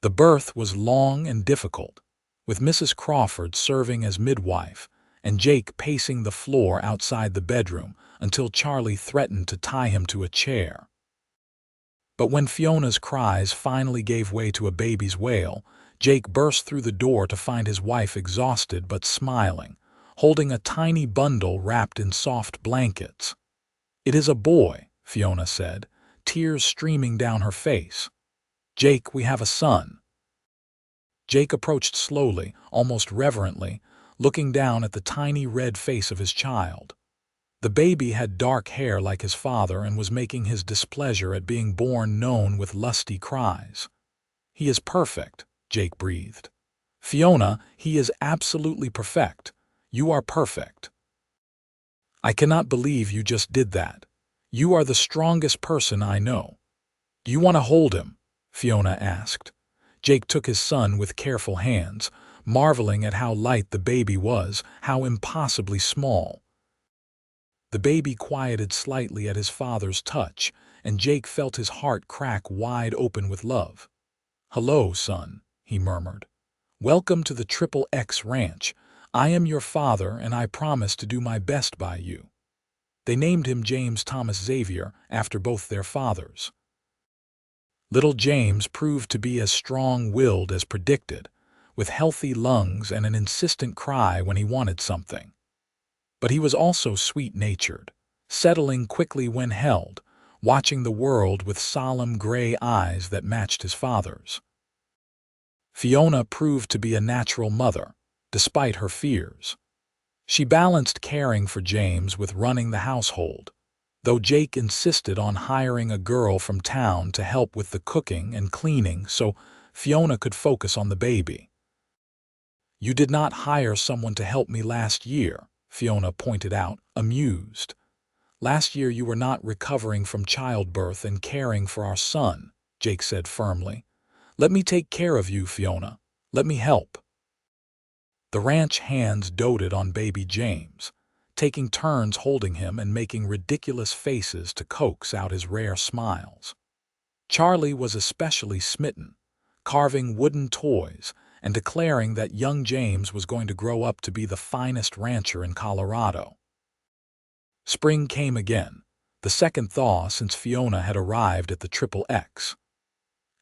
The birth was long and difficult, with Mrs. Crawford serving as midwife and Jake pacing the floor outside the bedroom until Charlie threatened to tie him to a chair. But when Fiona's cries finally gave way to a baby's wail, Jake burst through the door to find his wife exhausted but smiling, holding a tiny bundle wrapped in soft blankets. "It is a boy," Fiona said, tears streaming down her face. "Jake, we have a son." Jake approached slowly, almost reverently, looking down at the tiny red face of his child. The baby had dark hair like his father and was making his displeasure at being born known with lusty cries. "He is perfect," Jake breathed. "Fiona, he is absolutely perfect. You are perfect." "I cannot believe you just did that. You are the strongest person I know." "Do you want to hold him?" Fiona asked. Jake took his son with careful hands, marveling at how light the baby was, how impossibly small. The baby quieted slightly at his father's touch, and Jake felt his heart crack wide open with love. "Hello, son," he murmured. "Welcome to the XXX Ranch. I am your father, and I promise to do my best by you." They named him James Thomas Xavier after both their fathers. Little James proved to be as strong-willed as predicted, with healthy lungs and an insistent cry when he wanted something. But he was also sweet-natured, settling quickly when held, watching the world with solemn gray eyes that matched his father's. Fiona proved to be a natural mother, despite her fears. She balanced caring for James with running the household, though Jake insisted on hiring a girl from town to help with the cooking and cleaning so Fiona could focus on the baby. "You did not hire someone to help me last year," Fiona pointed out, amused. "Last year you were not recovering from childbirth and caring for our son," Jake said firmly. "Let me take care of you, Fiona. Let me help." The ranch hands doted on baby James, taking turns holding him and making ridiculous faces to coax out his rare smiles. Charlie was especially smitten, carving wooden toys and declaring that young James was going to grow up to be the finest rancher in Colorado. Spring came again, the second thaw since Fiona had arrived at the XXX.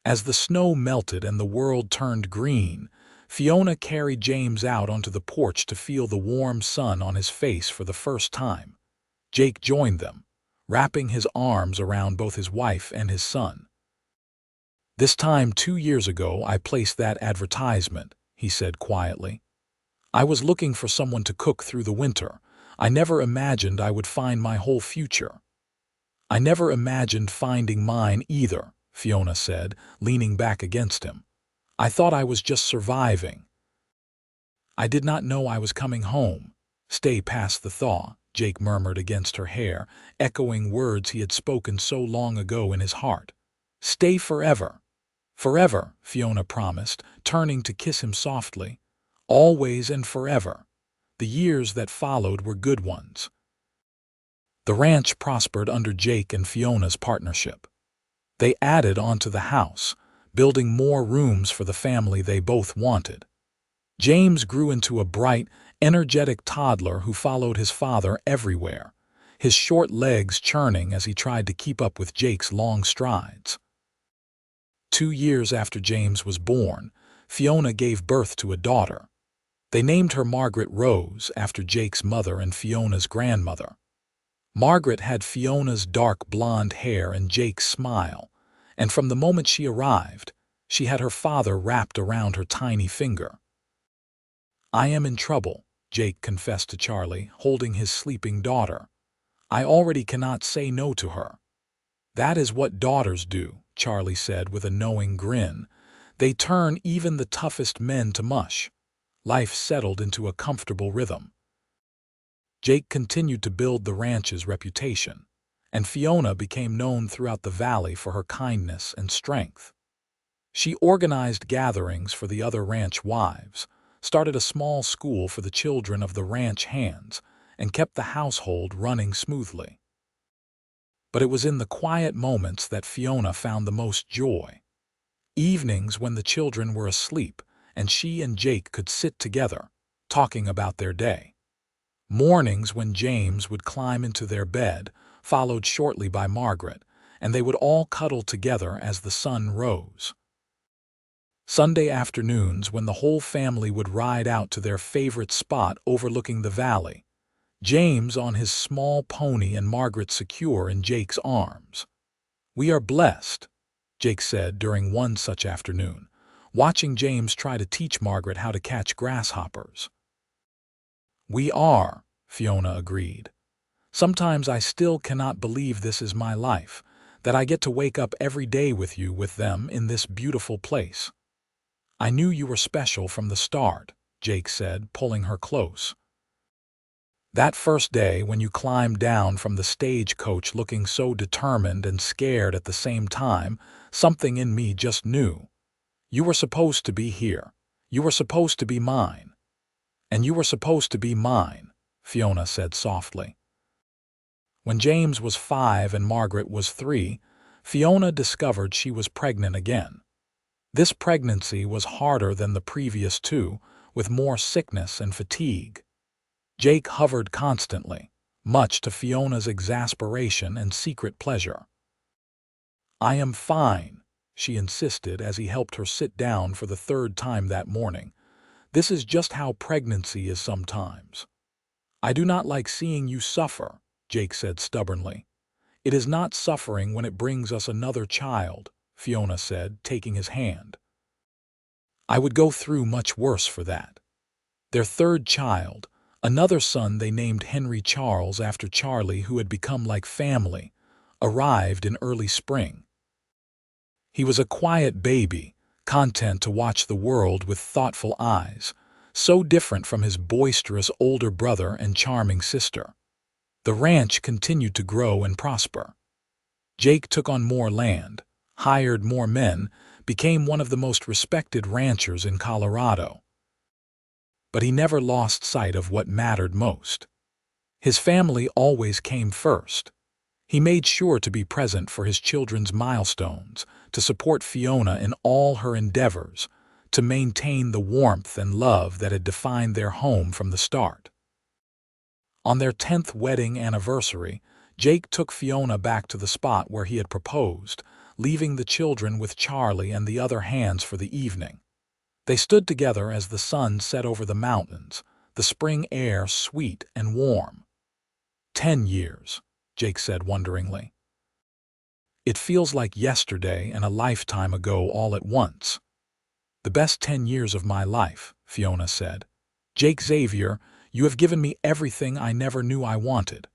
As the snow melted and the world turned green, Fiona carried James out onto the porch to feel the warm sun on his face for the first time. Jake joined them, wrapping his arms around both his wife and his son. "This time 2 years ago I placed that advertisement," he said quietly. "I was looking for someone to cook through the winter. I never imagined I would find my whole future." "I never imagined finding mine either," Fiona said, leaning back against him. "I thought I was just surviving. I did not know I was coming home." "Stay past the thaw," Jake murmured against her hair, echoing words he had spoken so long ago in his heart. "Stay forever." "Forever," Fiona promised, turning to kiss him softly. "Always and forever." The years that followed were good ones. The ranch prospered under Jake and Fiona's partnership. They added onto the house, building more rooms for the family they both wanted. James grew into a bright, energetic toddler who followed his father everywhere, his short legs churning as he tried to keep up with Jake's long strides. 2 years after James was born, Fiona gave birth to a daughter. They named her Margaret Rose after Jake's mother and Fiona's grandmother. Margaret had Fiona's dark blonde hair and Jake's smile, and from the moment she arrived, she had her father wrapped around her tiny finger. "I am in trouble," Jake confessed to Charlie, holding his sleeping daughter. "I already cannot say no to her." "That is what daughters do," Charlie said with a knowing grin. "They turn even the toughest men to mush." Life settled into a comfortable rhythm. Jake continued to build the ranch's reputation, and Fiona became known throughout the valley for her kindness and strength. She organized gatherings for the other ranch wives, started a small school for the children of the ranch hands, and kept the household running smoothly. But it was in the quiet moments that Fiona found the most joy. Evenings when the children were asleep, and she and Jake could sit together, talking about their day. Mornings when James would climb into their bed, followed shortly by Margaret, and they would all cuddle together as the sun rose. Sunday afternoons when the whole family would ride out to their favorite spot overlooking the valley, James on his small pony and Margaret secure in Jake's arms. "We are blessed," Jake said during one such afternoon, watching James try to teach Margaret how to catch grasshoppers. "We are," Fiona agreed. "Sometimes I still cannot believe this is my life, that I get to wake up every day with you with them in this beautiful place." "I knew you were special from the start," Jake said, pulling her close. "That first day when you climbed down from the stagecoach looking so determined and scared at the same time, something in me just knew. You were supposed to be here. You were supposed to be mine." "And you were supposed to be mine," Fiona said softly. When James was 5 and Margaret was 3, Fiona discovered she was pregnant again. This pregnancy was harder than the previous 2, with more sickness and fatigue. Jake hovered constantly, much to Fiona's exasperation and secret pleasure. "I am fine," she insisted as he helped her sit down for the 3rd time that morning. "This is just how pregnancy is sometimes." "I do not like seeing you suffer," Jake said stubbornly. "It is not suffering when it brings us another child," Fiona said, taking his hand. "I would go through much worse for that." Their 3rd child, another son they named Henry Charles after Charlie, who had become like family, arrived in early spring. He was a quiet baby, content to watch the world with thoughtful eyes, so different from his boisterous older brother and charming sister. The ranch continued to grow and prosper. Jake took on more land, hired more men, became one of the most respected ranchers in Colorado. But he never lost sight of what mattered most. His family always came first. He made sure to be present for his children's milestones, to support Fiona in all her endeavors, to maintain the warmth and love that had defined their home from the start. On their 10th wedding anniversary, Jake took Fiona back to the spot where he had proposed, leaving the children with Charlie and the other hands for the evening. They stood together as the sun set over the mountains, the spring air sweet and warm. 10 years, Jake said wonderingly. It feels like yesterday and a lifetime ago all at once. The best 10 years of my life, Fiona said. Jake Xavier, you have given me everything I never knew I wanted.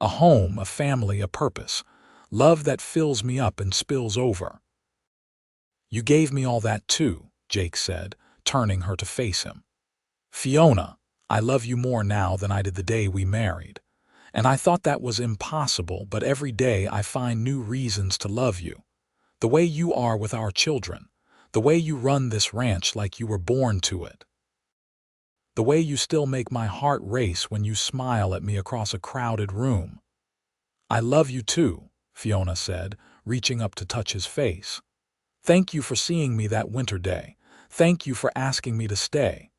A home, a family, a purpose. Love that fills me up and spills over. You gave me all that too, Jake said, turning her to face him. Fiona, I love you more now than I did the day we married. And I thought that was impossible, but every day I find new reasons to love you. The way you are with our children. The way you run this ranch like you were born to it. The way you still make my heart race when you smile at me across a crowded room. I love you too, Fiona said, reaching up to touch his face. Thank you for seeing me that winter day. Thank you for asking me to stay.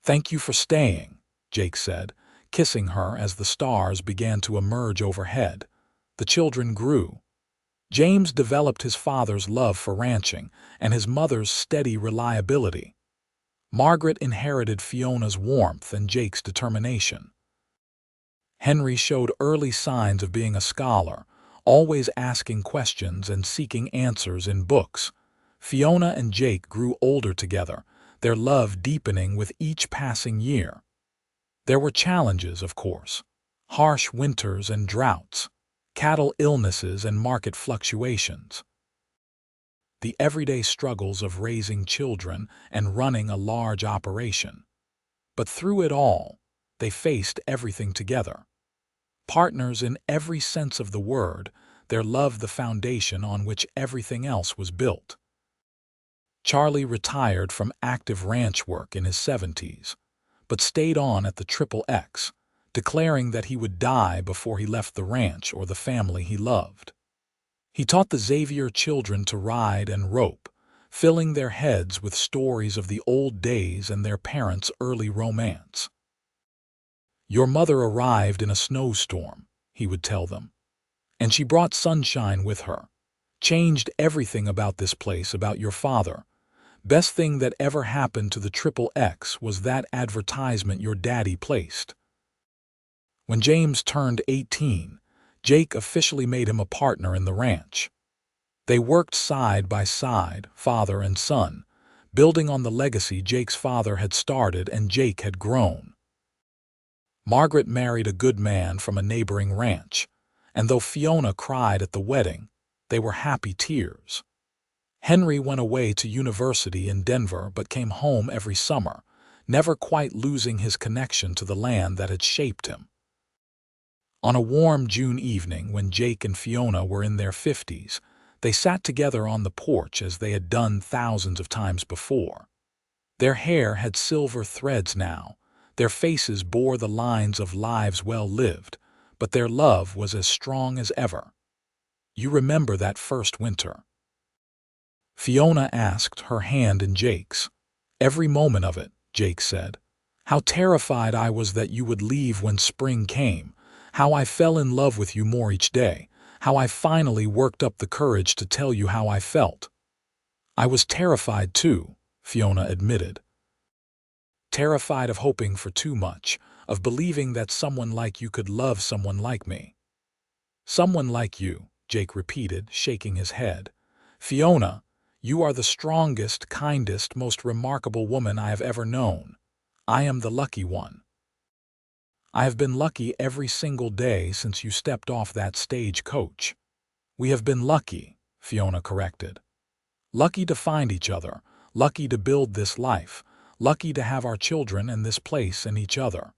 Thank you for staying, Jake said, kissing her as the stars began to emerge overhead. The children grew. James developed his father's love for ranching and his mother's steady reliability. Margaret inherited Fiona's warmth and Jake's determination. Henry showed early signs of being a scholar, always asking questions and seeking answers in books. Fiona and Jake grew older together, their love deepening with each passing year. There were challenges, of course. Harsh winters and droughts, cattle illnesses and market fluctuations. The everyday struggles of raising children and running a large operation. But through it all, they faced everything together. Partners in every sense of the word, their love the foundation on which everything else was built. Charlie retired from active ranch work in his 70s, but stayed on at the XXX, declaring that he would die before he left the ranch or the family he loved. He taught the Xavier children to ride and rope, filling their heads with stories of the old days and their parents' early romance. Your mother arrived in a snowstorm, he would tell them, and she brought sunshine with her. Changed everything about this place, about your father. Best thing that ever happened to the XXX was that advertisement your daddy placed. When James turned 18, Jake officially made him a partner in the ranch. They worked side by side, father and son, building on the legacy Jake's father had started and Jake had grown. Margaret married a good man from a neighboring ranch, and though Fiona cried at the wedding, they were happy tears. Henry went away to university in Denver but came home every summer, never quite losing his connection to the land that had shaped him. On a warm June evening when Jake and Fiona were in their 50s, they sat together on the porch as they had done thousands of times before. Their hair had silver threads now, their faces bore the lines of lives well lived, but their love was as strong as ever. You remember that first winter? Fiona asked, her hand in Jake's. Every moment of it, Jake said. How terrified I was that you would leave when spring came, how I fell in love with you more each day, how I finally worked up the courage to tell you how I felt. I was terrified too, Fiona admitted. Terrified of hoping for too much, of believing that someone like you could love someone like me. Someone like you, Jake repeated, shaking his head. Fiona, you are the strongest, kindest, most remarkable woman I have ever known. I am the lucky one. I have been lucky every single day since you stepped off that stagecoach. We have been lucky, Fiona corrected. Lucky to find each other, lucky to build this life, lucky to have our children and this place and each other.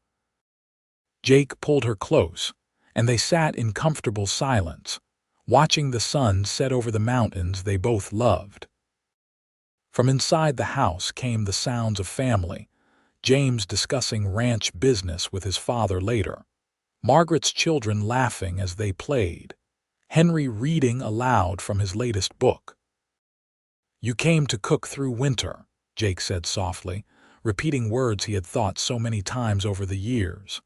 Jake pulled her close, and they sat in comfortable silence, watching the sun set over the mountains they both loved. From inside the house came the sounds of family, James discussing ranch business with his father later, Margaret's children laughing as they played, Henry reading aloud from his latest book. "You came to cook through winter," Jake said softly, repeating words he had thought so many times over the years.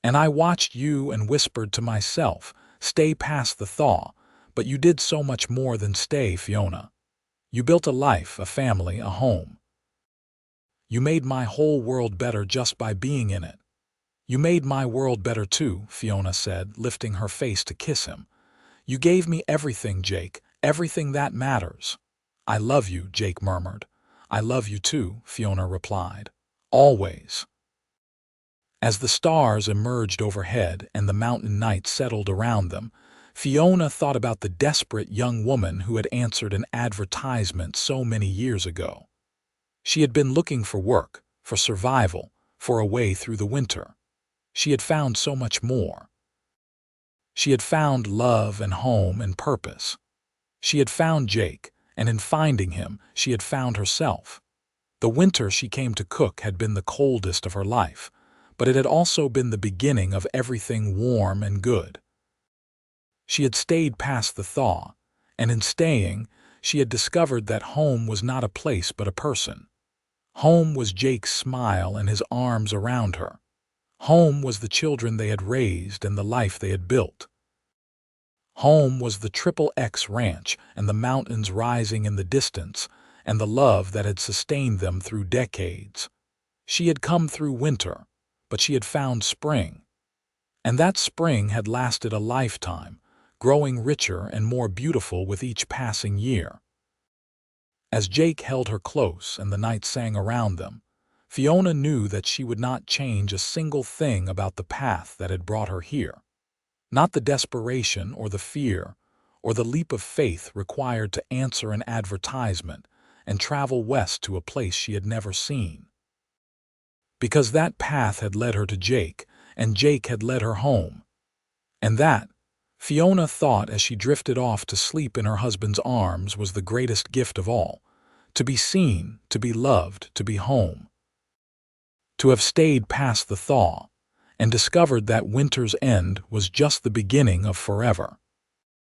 "And I watched you and whispered to myself, stay past the thaw, but you did so much more than stay, Fiona. You built a life, a family, a home. You made my whole world better just by being in it." "You made my world better too," Fiona said, lifting her face to kiss him. "You gave me everything, Jake, everything that matters." "I love you," Jake murmured. "I love you too," Fiona replied. "Always." As the stars emerged overhead and the mountain night settled around them, Fiona thought about the desperate young woman who had answered an advertisement so many years ago. She had been looking for work, for survival, for a way through the winter. She had found so much more. She had found love and home and purpose. She had found Jake, and in finding him, she had found herself. The winter she came to cook had been the coldest of her life, but it had also been the beginning of everything warm and good. She had stayed past the thaw, and in staying, she had discovered that home was not a place but a person. Home was Jake's smile and his arms around her. Home was the children they had raised and the life they had built. Home was the XXX ranch and the mountains rising in the distance and the love that had sustained them through decades. She had come through winter, but she had found spring. And that spring had lasted a lifetime, growing richer and more beautiful with each passing year. As Jake held her close and the night sang around them, Fiona knew that she would not change a single thing about the path that had brought her here. Not the desperation or the fear or the leap of faith required to answer an advertisement and travel west to a place she had never seen. Because that path had led her to Jake, and Jake had led her home. And that, Fiona thought as she drifted off to sleep in her husband's arms, was the greatest gift of all. To be seen, to be loved, to be home. To have stayed past the thaw, and discovered that winter's end was just the beginning of forever.